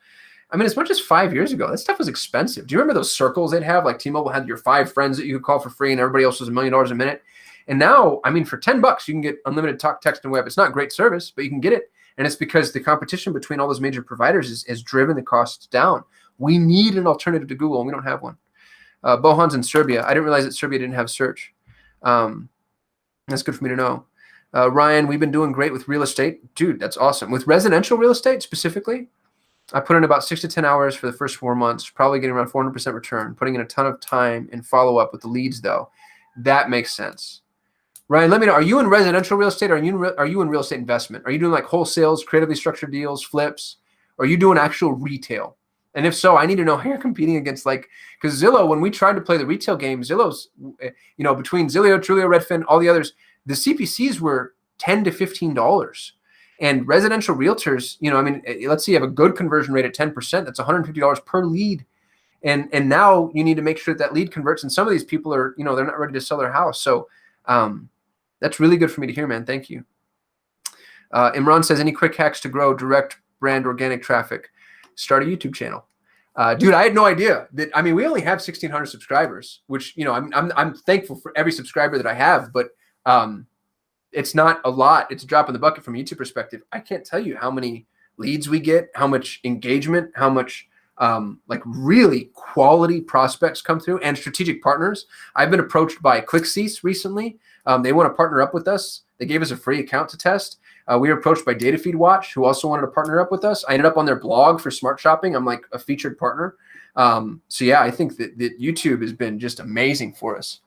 I mean, as much as 5 years ago, that stuff was expensive. Do you remember those circles they'd have? Like T-Mobile had your 5 friends that you could call for free, and everybody else was $1 million a minute. And now, I mean, for $10, you can get unlimited talk, text, and web. It's not great service, but you can get it. And it's because the competition between all those major providers has driven the costs down. We need an alternative to Google, and we don't have one. Bohan's in Serbia. I didn't realize that Serbia didn't have search. That's good for me to know. Ryan, we've been doing great with real estate. Dude, that's awesome. With residential real estate specifically, I put in about 6 to 10 hours for the first 4 months, probably getting around 400% return, putting in a ton of time and follow up with the leads, though. That makes sense. Ryan, let me know. Are you in residential real estate or are you in real estate investment? Are you doing like wholesales, creatively structured deals, flips? Or are you doing actual retail? And if so, I need to know how you're competing against, like, because Zillow, when we tried to play the retail game, Zillow's, between Zillow, Trulio, Redfin, all the others, the CPCs were $10 to $15. And residential realtors, let's say you have a good conversion rate at 10%, that's $150 per lead. And now you need to make sure that lead converts. And some of these people are, they're not ready to sell their house. So that's really good for me to hear, man. Thank you. Imran says, any quick hacks to grow direct brand organic traffic? Start a YouTube channel. Dude, I had no idea that. I mean, we only have 1,600 subscribers, which, I'm thankful for every subscriber that I have, but it's not a lot. It's a drop in the bucket from a YouTube perspective. I can't tell you how many leads we get, how much engagement, how much really quality prospects come through, and strategic partners. I've been approached by ClickCease recently. They want to partner up with us. They gave us a free account to test. We were approached by DataFeed Watch, who also wanted to partner up with us. I ended up on their blog for Smart Shopping. I'm like a featured partner. So yeah, I think that YouTube has been just amazing for us.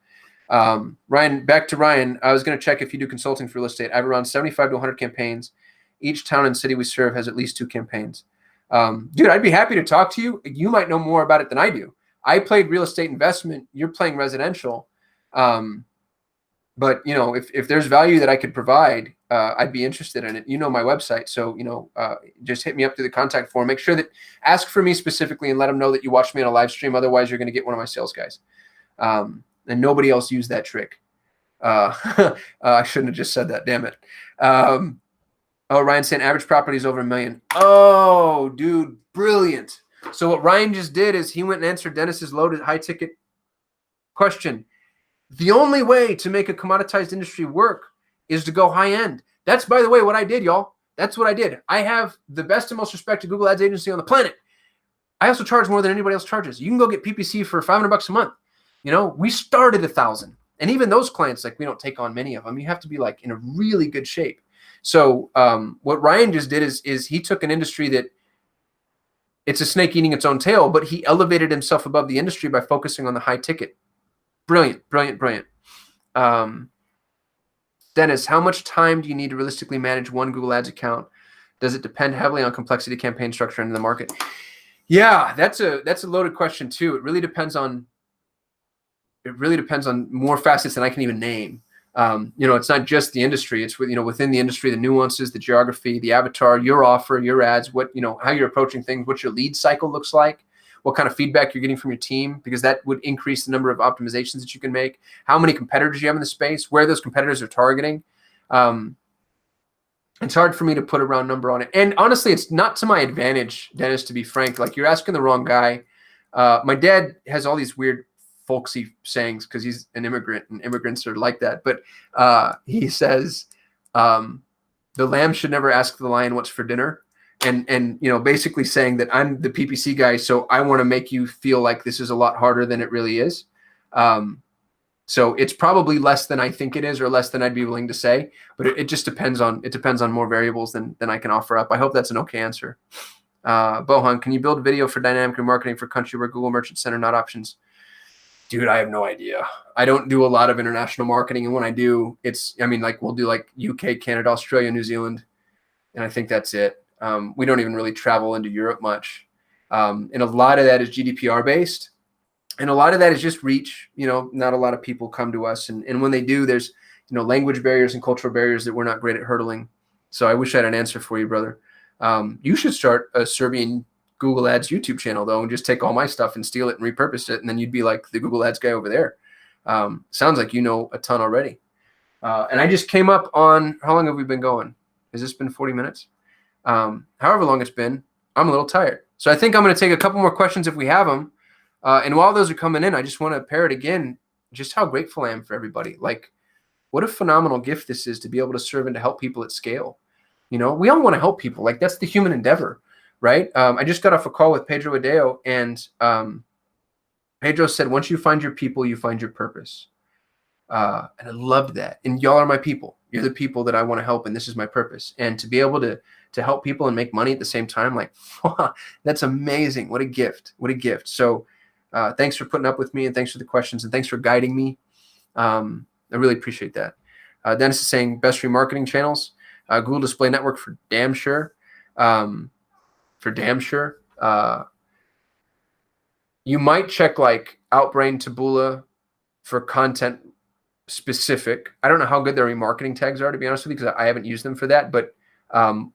Ryan, back to Ryan. I was going to check if you do consulting for real estate. I have around 75 to 100 campaigns. Each town and city we serve has at least 2 campaigns. Dude, I'd be happy to talk to you. You might know more about it than I do. I played real estate investment. You're playing residential. But if there's value that I could provide, I'd be interested in it. My website. So, just hit me up through the contact form. Make sure that ask for me specifically and let them know that you watched me on a live stream. Otherwise, you're going to get one of my sales guys. And nobody else used that trick. I shouldn't have just said that. Damn it. Ryan saying average property is over $1 million. Oh, dude, brilliant. So what Ryan just did is he went and answered Dennis's loaded high ticket question. The only way to make a commoditized industry work is to go high end. That's, by the way, what I did, y'all. That's what I did. I have the best and most respected Google Ads agency on the planet. I also charge more than anybody else charges. You can go get PPC for $500 a month. We started $1,000, and even those clients, we don't take on many of them. You have to be in a really good shape. So what Ryan just did is he took an industry that it's a snake eating its own tail, but he elevated himself above the industry by focusing on the high ticket. Brilliant, brilliant, brilliant. Dennis, how much time do you need to realistically manage one Google Ads account? Does it depend heavily on complexity, campaign structure, and the market? Yeah, that's a loaded question too. It really depends on more facets than I can even name. It's not just the industry. It's within the industry, the nuances, the geography, the avatar, your offer, your ads, how you're approaching things, what your lead cycle looks like, what kind of feedback you're getting from your team, because that would increase the number of optimizations that you can make, how many competitors you have in the space, where those competitors are targeting. It's hard for me to put a round number on it. And honestly, it's not to my advantage, Dennis, to be frank. You're asking the wrong guy. My dad has all these weird folksy sayings because he's an immigrant and immigrants are like that. But he says, the lamb should never ask the lion what's for dinner. And basically saying that I'm the PPC guy, so I want to make you feel like this is a lot harder than it really is. So it's probably less than I think it is, or less than I'd be willing to say. But it just depends on more variables than I can offer up. I hope that's an okay answer. Bohan, can you build video for dynamic remarketing for country where Google Merchant Center not options? Dude, I have no idea. I don't do a lot of international marketing, and when I do, we'll do UK, Canada, Australia, New Zealand, and I think that's it. We don't even really travel into Europe much. And a lot of that is GDPR based. And a lot of that is just reach. Not a lot of people come to us. And when they do, there's, language barriers and cultural barriers that we're not great at hurdling. So I wish I had an answer for you, brother. You should start a Serbian Google Ads YouTube channel, though, and just take all my stuff and steal it and repurpose it. And then you'd be like the Google Ads guy over there. Sounds like you know a ton already. And I just came up on, how long have we been going? Has this been 40 minutes? However long it's been, I'm a little tired. So I think I'm going to take a couple more questions if we have them. And while those are coming in, I just want to parrot again just how grateful I am for everybody. What a phenomenal gift this is to be able to serve and to help people at scale. We all want to help people. That's the human endeavor, right? I just got off a call with Pedro Adeo, and Pedro said, once you find your people, you find your purpose. And I loved that. And y'all are my people. You're the people that I want to help, and this is my purpose. And to be able to help people and make money at the same time, that's amazing. What a gift. What a gift. So thanks for putting up with me, and thanks for the questions, and thanks for guiding me. I really appreciate that. Dennis is saying best remarketing channels. Google Display Network for damn sure. For damn sure. You might check like Outbrain, Taboola for content specific. I don't know how good their remarketing tags are, to be honest with you, because I haven't used them for that. But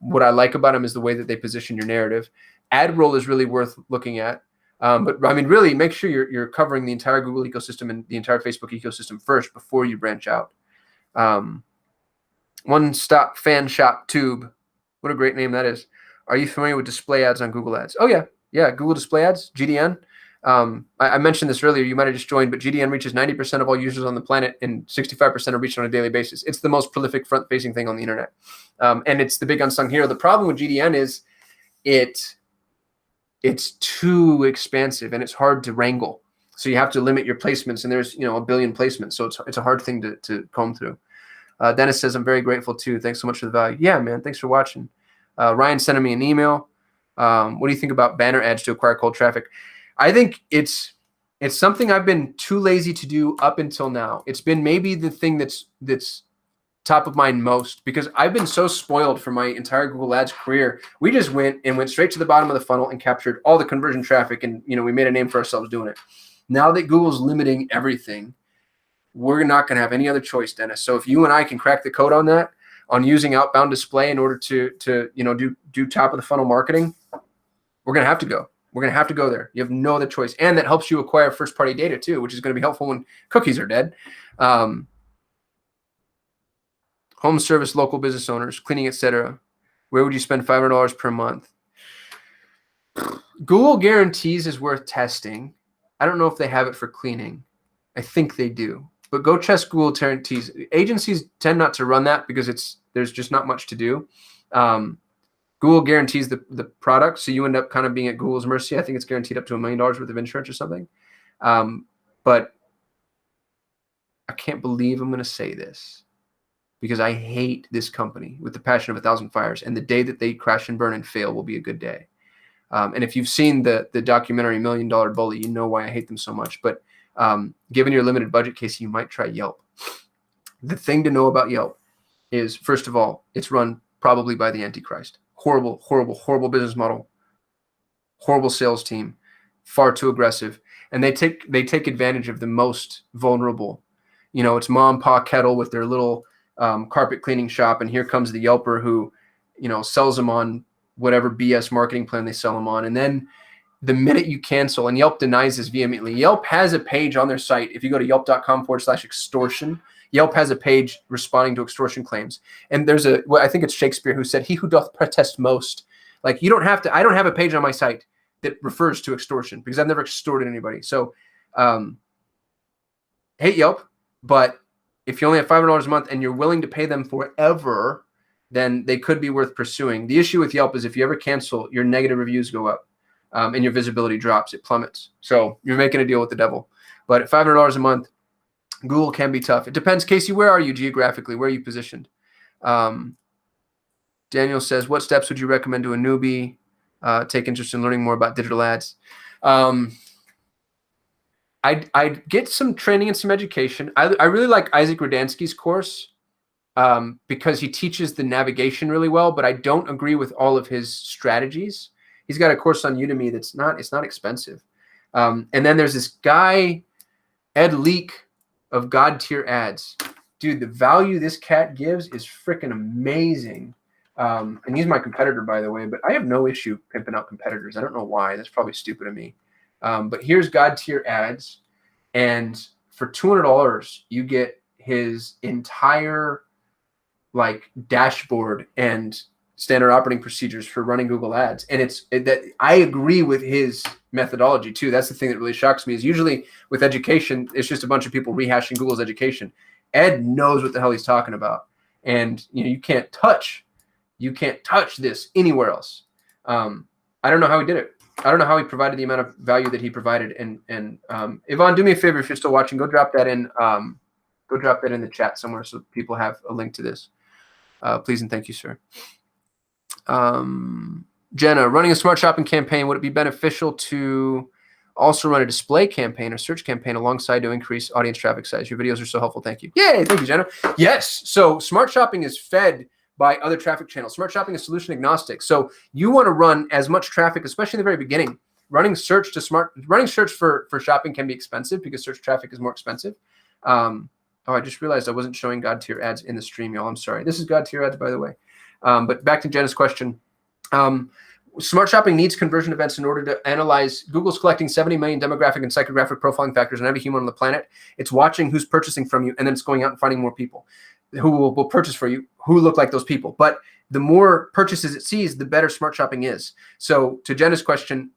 what I like about them is the way that they position your narrative. AdRoll is really worth looking at. But I mean, really make sure you're covering the entire Google ecosystem and the entire Facebook ecosystem first before you branch out. One Stop Fan Shop Tube. What a great name that is. Are you familiar with display ads on Google Ads? Oh, yeah. Yeah, Google Display Ads, GDN. I mentioned this earlier. You might have just joined, but GDN reaches 90% of all users on the planet, and 65% are reached on a daily basis. It's the most prolific front-facing thing on the internet, and it's the big unsung hero. The problem with GDN is it's too expansive and it's hard to wrangle. So you have to limit your placements, and there's a billion placements, so it's a hard thing to comb through. Dennis says, I'm very grateful too. Thanks so much for the value. Yeah, man. Thanks for watching. Ryan sending me an email. What do you think about banner ads to acquire cold traffic? I think it's something I've been too lazy to do up until now. It's been maybe the thing that's top of mind most, because I've been so spoiled for my entire Google Ads career. We just went straight to the bottom of the funnel and captured all the conversion traffic, and we made a name for ourselves doing it. Now that Google's limiting everything, we're not going to have any other choice, Dennis. So if you and I can crack the code on that, on using outbound display in order to do top of the funnel marketing, we're going to have to go. We're going to have to go there. You have no other choice. And that helps you acquire first-party data too, which is going to be helpful when cookies are dead. Home service, local business owners, cleaning, etc. Where would you spend $500 per month? Google Guarantees is worth testing. I don't know if they have it for cleaning. I think they do. But go test Google Guarantees. Agencies tend not to run that because there's just not much to do. Google guarantees the product, so you end up kind of being at Google's mercy. I think it's guaranteed up to $1 million worth of insurance or something. But I can't believe I'm going to say this, because I hate this company with the passion of 1,000 fires, and the day that they crash and burn and fail will be a good day. And if you've seen the documentary $1 Million Bully, you know why I hate them so much. But given your limited budget, Casey, you might try Yelp. The thing to know about Yelp is, first of all, it's run probably by the Antichrist. Horrible, horrible, horrible business model. Horrible sales team. Far too aggressive. And they take advantage of the most vulnerable. It's mom and pa kettle with their little carpet cleaning shop, and here comes the Yelper who, sells them on whatever BS marketing plan they sell them on. And then the minute you cancel, and Yelp denies this vehemently. Yelp has a page on their site. If you go to yelp.com/extortion, Yelp has a page responding to extortion claims. And there's I think it's Shakespeare who said, he who doth protest most. Like, I don't have a page on my site that refers to extortion, because I've never extorted anybody. So hate Yelp, but if you only have $500 a month and you're willing to pay them forever, then they could be worth pursuing. The issue with Yelp is if you ever cancel, your negative reviews go up. And your visibility drops, it plummets. So you're making a deal with the devil. But at $500 a month, Google can be tough. It depends, Casey, where are you geographically? Where are you positioned? Daniel says, what steps would you recommend to a newbie take interest in learning more about digital ads? I'd get some training and some education. I really like Isaac Rudansky's course because he teaches the navigation really well, but I don't agree with all of his strategies. He's got a course on Udemy it's not expensive. And then there's this guy, Ed Leak of God Tier Ads. Dude, the value this cat gives is freaking amazing. And he's my competitor, by the way, but I have no issue pimping out competitors. I don't know why. That's probably stupid of me. But here's God Tier Ads. And for $200, you get his entire dashboard and standard operating procedures for running Google Ads. And that I agree with his methodology too. That's the thing that really shocks me, is usually with education, it's just a bunch of people rehashing Google's education. Ed knows what the hell he's talking about. And you can't touch this anywhere else. I don't know how he did it. I don't know how he provided the amount of value that he provided. And Yvonne, do me a favor, if you're still watching, go drop that in the chat somewhere so people have a link to this. Please and thank you, sir. Jenna, running a smart shopping campaign, would it be beneficial to Also run a display campaign or search campaign alongside to increase audience traffic size. Your videos are so helpful. Thank you. Yay. Thank you, Jenna. Yes. So Smart Shopping is fed by other traffic channels. Smart Shopping is solution agnostic. So you want to run as much traffic, especially in the very beginning. Running search for shopping can be expensive because search traffic is more expensive. Oh, I just realized I wasn't showing God tier ads in the stream, y'all. I'm sorry. This is God tier ads, by the way. But back to Jenna's question. Smart Shopping needs conversion events in order to analyze. Google's collecting 70 million demographic and psychographic profiling factors on every human on the planet. It's watching who's purchasing from you, and then it's going out and finding more people who will purchase for you, who look like those people. But the more purchases it sees, the better Smart Shopping is. So to Jenna's question,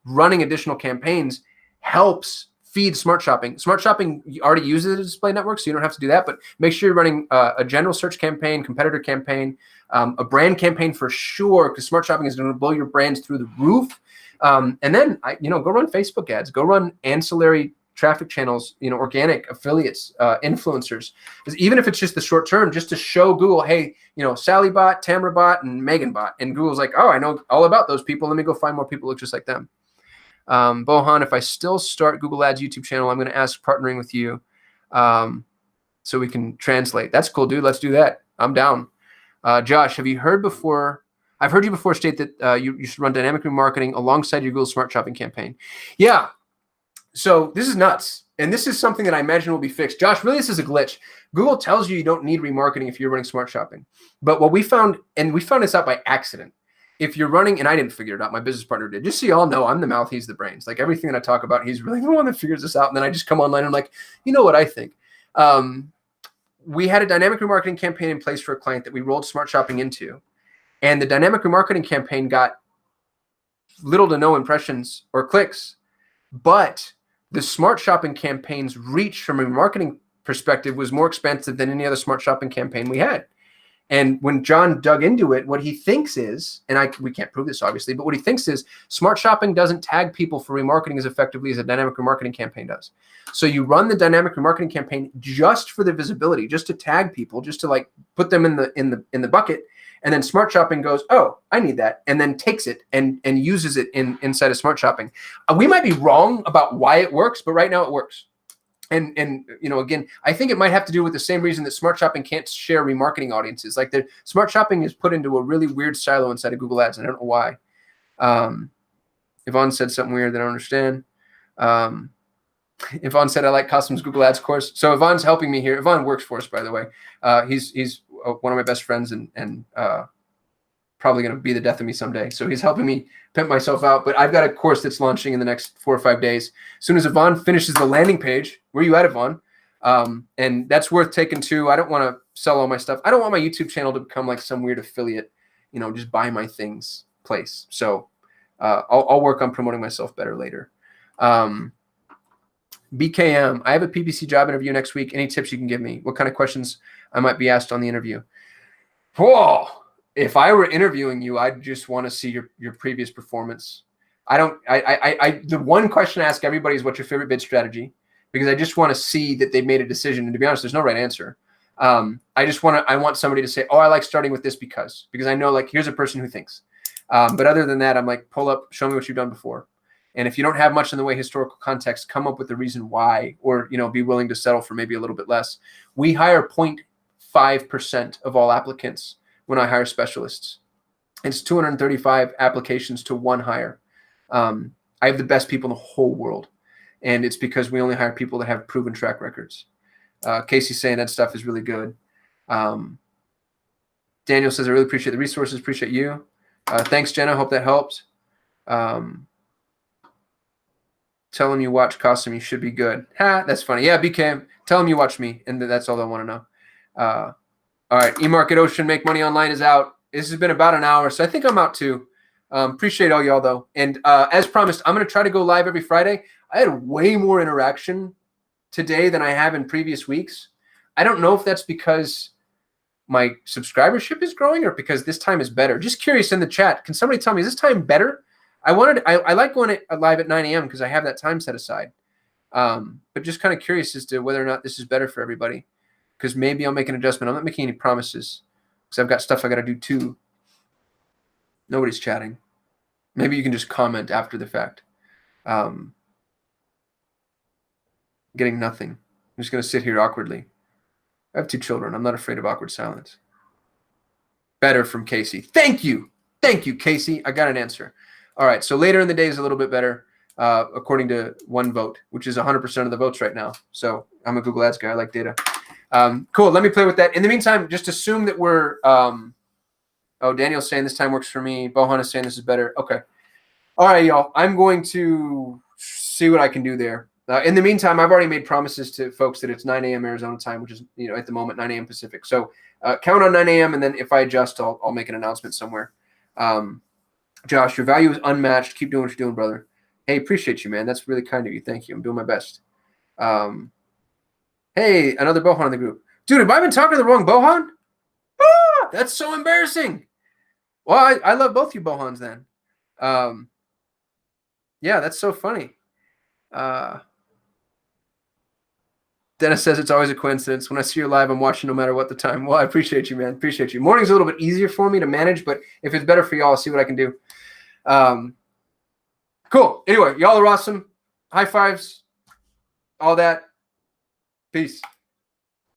running additional campaigns helps feed Smart Shopping. Smart Shopping already uses a display network, so you don't have to do that. But make sure you're running a general search campaign, competitor campaign, a brand campaign for sure, because Smart Shopping is going to blow your brands through the roof. And then go run Facebook ads, go run ancillary traffic channels, organic affiliates, influencers. Even if it's just the short term, just to show Google, hey, Sally bot, Tamara bot, and Megan bot, and Google's like, oh, I know all about those people. Let me go find more people who look just like them. Bohan, if I still start Google Ads YouTube channel, I'm going to ask partnering with you, so we can translate. That's cool, dude. Let's do that. I'm down. Josh, have you heard before? I've heard you before state that you should run dynamic remarketing alongside your Google Smart Shopping campaign. Yeah. So this is nuts. And this is something that I imagine will be fixed. Josh, really, this is a glitch. Google tells you don't need remarketing if you're running Smart Shopping. But what we found, and we found this out by accident, if you're running, and I didn't figure it out, my business partner did. Just so you all know, I'm the mouth, he's the brains. Like everything that I talk about, he's really the one that figures this out. And then I just come online and I'm like, you know what I think? We had a dynamic remarketing campaign in place for a client that we rolled Smart Shopping into. And the dynamic remarketing campaign got little to no impressions or clicks. But the Smart Shopping campaign's reach from a remarketing perspective was more expensive than any other Smart Shopping campaign we had. And when John dug into it, what he thinks is, and we can't prove this obviously, but what he thinks is Smart Shopping doesn't tag people for remarketing as effectively as a dynamic remarketing campaign does. So you run the dynamic remarketing campaign just for the visibility, just to tag people, just to like put them in the bucket. And then Smart Shopping goes, oh, I need that, and then takes it and uses it inside of Smart Shopping. We might be wrong about why it works, but right now it works. And again, I think it might have to do with the same reason that Smart Shopping can't share remarketing audiences. Like the Smart Shopping is put into a really weird silo inside of Google Ads, and I don't know why. Yvonne said something weird that I don't understand. Yvonne said, I like Customs Google Ads course. So Yvonne's helping me here. Yvonne works for us, by the way. He's one of my best friends and probably going to be the death of me someday. So he's helping me pimp myself out. But I've got a course that's launching in the next 4 or 5 days. As soon as Yvonne finishes the landing page, where you at, Yvonne? And that's worth taking too. I don't want to sell all my stuff. I don't want my YouTube channel to become like some weird affiliate, just buy my things place. So I'll work on promoting myself better later. BKM, I have a PPC job interview next week. Any tips you can give me? What kind of questions I might be asked on the interview? Whoa. If I were interviewing you, I'd just want to see your previous performance. The one question I ask everybody is, what's your favorite bid strategy? Because I just want to see that they've made a decision. And to be honest, there's no right answer. I want somebody to say, oh, I like starting with this because I know, like, here's a person who thinks. But other than that, I'm like, pull up, show me what you've done before. And if you don't have much in the way of historical context, come up with the reason why, or, be willing to settle for maybe a little bit less. We hire 0.5% of all applicants when I hire specialists. It's 235 applications to one hire. I have the best people in the whole world. And it's because we only hire people that have proven track records. Casey's saying that stuff is really good. Daniel says, I really appreciate the resources. Appreciate you. Thanks, Jenna. Hope that helps. Tell them you watch Costum. You should be good. Ha, that's funny. Yeah, BK. Tell them you watch me. And that's all I want to know. All right. eMarket Ocean, Make Money Online is out. This has been about an hour. So I think I'm out too. Appreciate all y'all though. And as promised, I'm going to try to go live every Friday. I had way more interaction today than I have in previous weeks. I don't know if that's because my subscribership is growing or because this time is better. Just curious in the chat. Can somebody tell me, is this time better? I like going live at 9 a.m. because I have that time set aside. But just kind of curious as to whether or not this is better for everybody. Because maybe I'll make an adjustment. I'm not making any promises because I've got stuff I got to do too. Nobody's chatting. Maybe you can just comment after the fact. Getting nothing. I'm just going to sit here awkwardly. I have 2 children. I'm not afraid of awkward silence. Better from Casey. Thank you. Thank you, Casey. I got an answer. All right. So later in the day is a little bit better, according to one vote, which is 100% of the votes right now. So I'm a Google Ads guy. I like data. Cool. Let me play with that. In the meantime, just assume that we're oh, Daniel's saying this time works for me. Bohan is saying this is better. Okay. All right, y'all. I'm going to see what I can do there. In the meantime, I've already made promises to folks that it's 9 a.m. Arizona time, which is, at the moment 9 a.m. Pacific. So count on 9 a.m. and then if I adjust, I'll make an announcement somewhere. Josh, your value is unmatched. Keep doing what you're doing, brother. Hey, appreciate you, man. That's really kind of you. Thank you. I'm doing my best. Hey, another Bohan in the group. Dude, have I been talking to the wrong Bohan? Ah, that's so embarrassing. Well, I love both you Bohans then. Yeah, that's so funny. Dennis says it's always a coincidence. When I see you live, I'm watching no matter what the time. Well, I appreciate you, man. Appreciate you. Morning's a little bit easier for me to manage, but if it's better for y'all, I'll see what I can do. Cool. Anyway, y'all are awesome. High fives. All that. Peace.